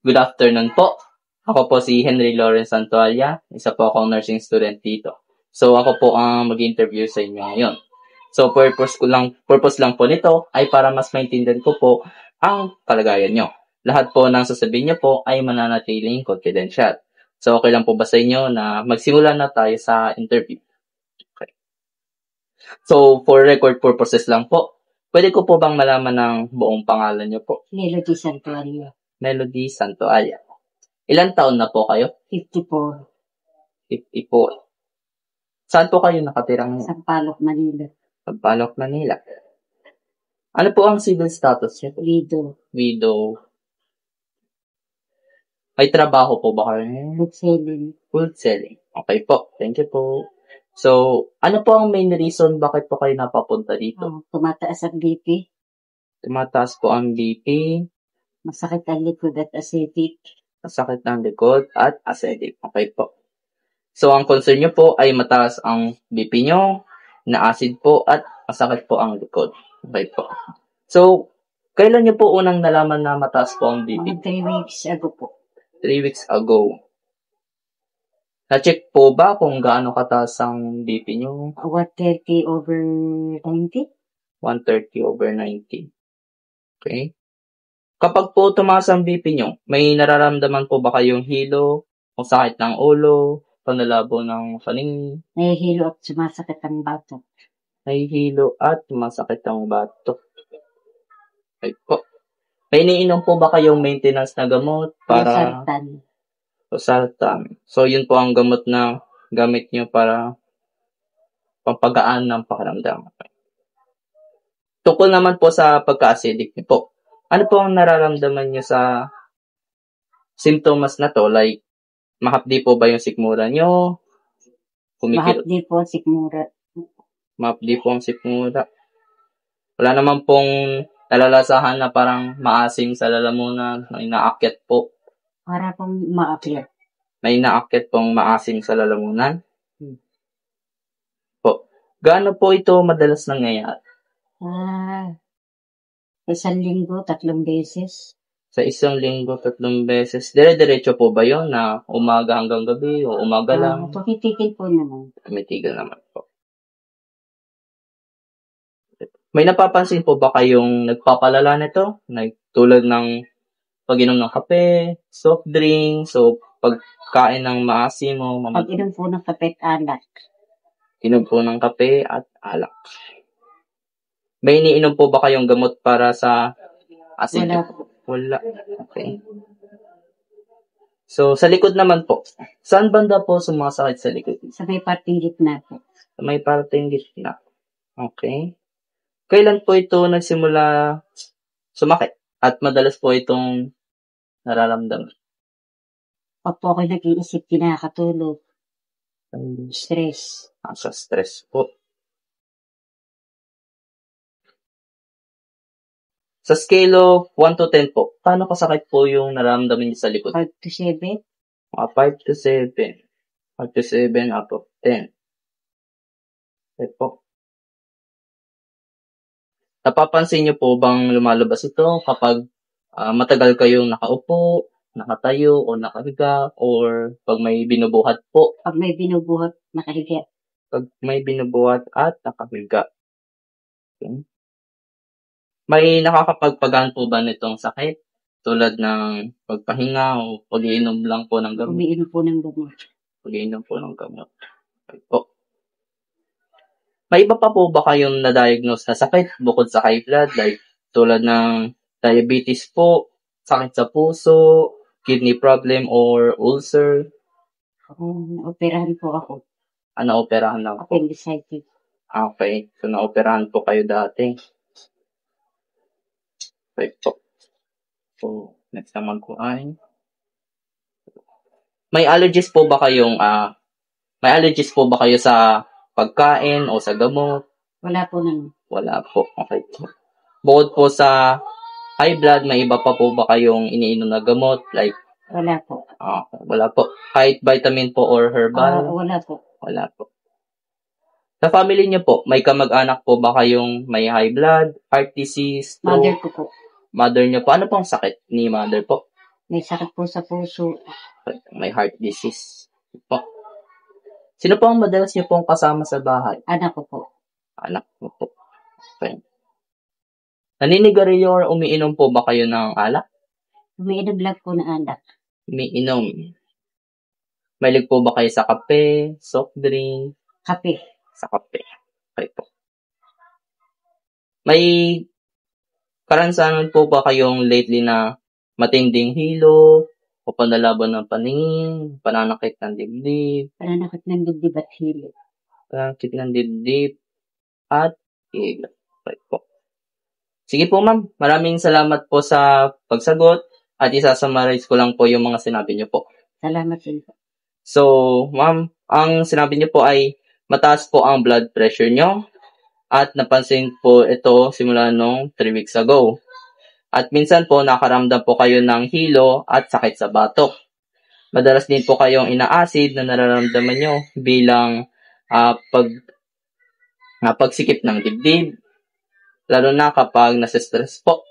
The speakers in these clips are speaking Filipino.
Good afternoon po. Ako po si Henry Lawrence Santualia, isa po akong nursing student dito. So ako po ang mag-interview sa inyo ngayon. So purpose lang po nito ay para mas maintindihan ko po ang kalagayan nyo. Lahat po ng sasabihin nyo po ay mananatiling confidential. So okay lang po ba sa inyo na magsimula na tayo sa interview? Okay. So for record purposes lang po, pwede ko po bang malaman ng buong pangalan nyo po? Melody Santuario. Melody Santualia. Ilan taon na po kayo? 54. 54. Saan po kayo nakatira ngayon? Sampaloc, Manila. Sampaloc, Manila. Ano po ang civil status niyo? Widow. May trabaho po ba kayo ngayon? Food selling. Okay po. Thank you po. So, ano po ang main reason bakit po kayo napapunta dito? Tumataas ang BP. Tumataas po ang BP. Masakit ang likod at acidic. Masakit ng likod at acidic. Okay po. So, ang concern nyo po ay mataas ang BP nyo, na-acid po, at masakit po ang likod. Okay po. So, kailan nyo po unang nalaman na mataas po ang BP? 3 weeks ago po. 3 weeks ago. Na-check po ba kung gaano kataas ang BP nyo? 130/90. 130/90. Okay. Kapag po tumaas ang BP nyo, may nararamdaman po ba kayong hilo, o sakit ng ulo, panlalabo ng paningin? Nahihilo at sumasakit ang batok. Nahihilo at sumasakit ang batok. Okay po. May iniinom po ba kayong maintenance na gamot para... Losartan. So, yun po ang gamot na gamit nyo para pampagaan ng pakiramdam. Tukol naman po sa pagka-acidic nyo po. Ano po ang nararamdaman nyo sa symptoms na to? Like, mahapdi po ba yung sikmura nyo? Mahapdi po ang sikmura. Mahapdi po ang sikmura. Wala naman pong nalalasahan na parang maasim sa lalamunan. May naakyat po. Para pong maakyat. May naakyat pong maasim sa lalamunan? Po. Gaano po ito madalas nangyayari? Sa 1 linggo, 3 beses. Sa 1 linggo, 3 beses. Dire-diretso po ba yun na umaga hanggang gabi o umaga lang? Tumitigil po naman. Tumitigil naman po. May napapansin po ba kayong nagpapalala nito? Tulad ng pag-inom ng kape, soft drinks, o pagkain ng maasim o pag-inom po ng kape at alak. Inom po ng kape at alak. May iniinom po ba kayong gamot para sa acidic? Wala. Okay. So, sa likod naman po. Saan banda po sumasakit sa likod? Sa may parting gitna po. Sa may parting gitna. Okay. Kailan po ito nagsimula sumakit? At madalas po itong nararamdaman? Pag po ako nag-iisip, kinakatulog. Stress. Sa stress po. Sa scale of 1 to 10 po, paano kasakit po yung nararamdaman niyo sa likod? 5 to 7. 5 to 7. 5 to 7 out of 10. Okay po. Napapansin niyo po bang lumalabas ito kapag matagal kayong nakaupo, nakatayo, o nakahiga, or pag may binubuhat po? Pag may binubuhat, nakahiga. Pag may binubuhat at nakahiga. Okay. May nakakapagpagaan po ba nitong sakit? Tulad ng pagpahinga o pag-iinom lang po ng gamot? Umiinom po ng gamot. Pag-iinom po ng gamot. Okay po. May iba pa po ba kayong na-diagnose na sakit bukod sa high blood? Like tulad ng diabetes po, sakit sa puso, kidney problem, or ulcer? Operahan po ako. Operahan lang po? Appendicitis. Okay. So, na-operahan po kayo dati. Okay po. So, next naman ko ay... May allergies po ba kayong... may allergies po ba kayo sa pagkain o sa gamot? Wala po naman. Wala po. Okay po. Bukod po sa high blood, may iba pa po ba kayong iniinom na gamot? Like... Wala po. Wala po. Kahit vitamin po or herbal? Wala po. Wala po. Sa family niyo po, may kamag-anak po ba kayong may high blood, heart disease? Mother ko po. Mother niyo po. Ano pong sakit ni mother po? May sakit po sa puso. May heart disease po. Sino po ang madalas niyo pong kasama sa bahay? Anak ko po. Anak mo po. Okay. Naninigarilyo or umiinom po ba kayo ng alak? Umiinom lang po na anak. Umiinom. Mahilig po ba kayo sa kape, soft drink? Kape. Sa kape. Okay po. May karansanan po ba kayong lately na matinding hilo o panlalaban ng paningin, pananakit ng dibdib, Pananakit ng dibdib at hilo. pananakit ng dibdib, at hilo? Okay po. Sige po ma'am, maraming salamat po sa pagsagot at isasummarize ko lang po yung mga sinabi niyo po. Salamat din po. So, ma'am, ang sinabi niyo po ay mataas po ang blood pressure niyo at napansin po ito simula nung 3 weeks ago. At minsan po nakaramdam po kayo ng hilo at sakit sa batok. Madalas din po kayong ina-acid na nararamdaman nyo bilang pagsikip ng dibdib, lalo na kapag nasa-stress po.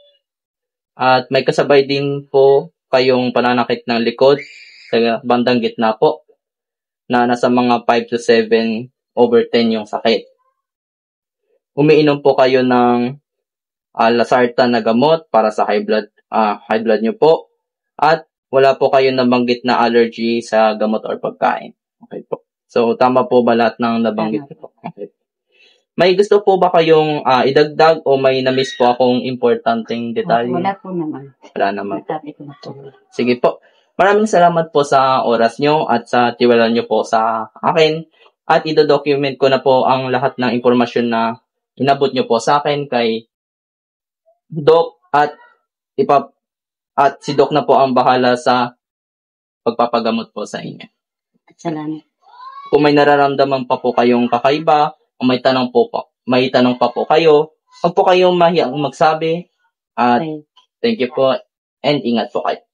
At may kasabay din po kayong pananakit ng likod sa bandang gitna po na nasa mga 5 to 7/10 yung sakit. Umiinom po kayo ng Losartan na gamot para sa high blood nyo po, at wala po kayo nabanggit na allergy sa gamot or pagkain. Okay po. So, tama po ba lahat ng nabanggit nyo po? Okay. May gusto po ba kayong idagdag o may na-miss po akong importanteng detalye? Wala po naman. Wala naman. Sabi ko na po. Sige po. Maraming salamat po sa oras nyo at sa tiwala nyo po sa akin. At ito-document ko na po ang lahat ng impormasyon na inabot nyo po sa akin kay Doc at si Doc na po ang bahala sa pagpapagamot po sa inyo. Salamat. Kung may nararamdaman pa po kayong kakaiba o may tanong pa po kayo, huwag po kayong mahiyang magsabi. At Okay. thank you po and ingat po kayo.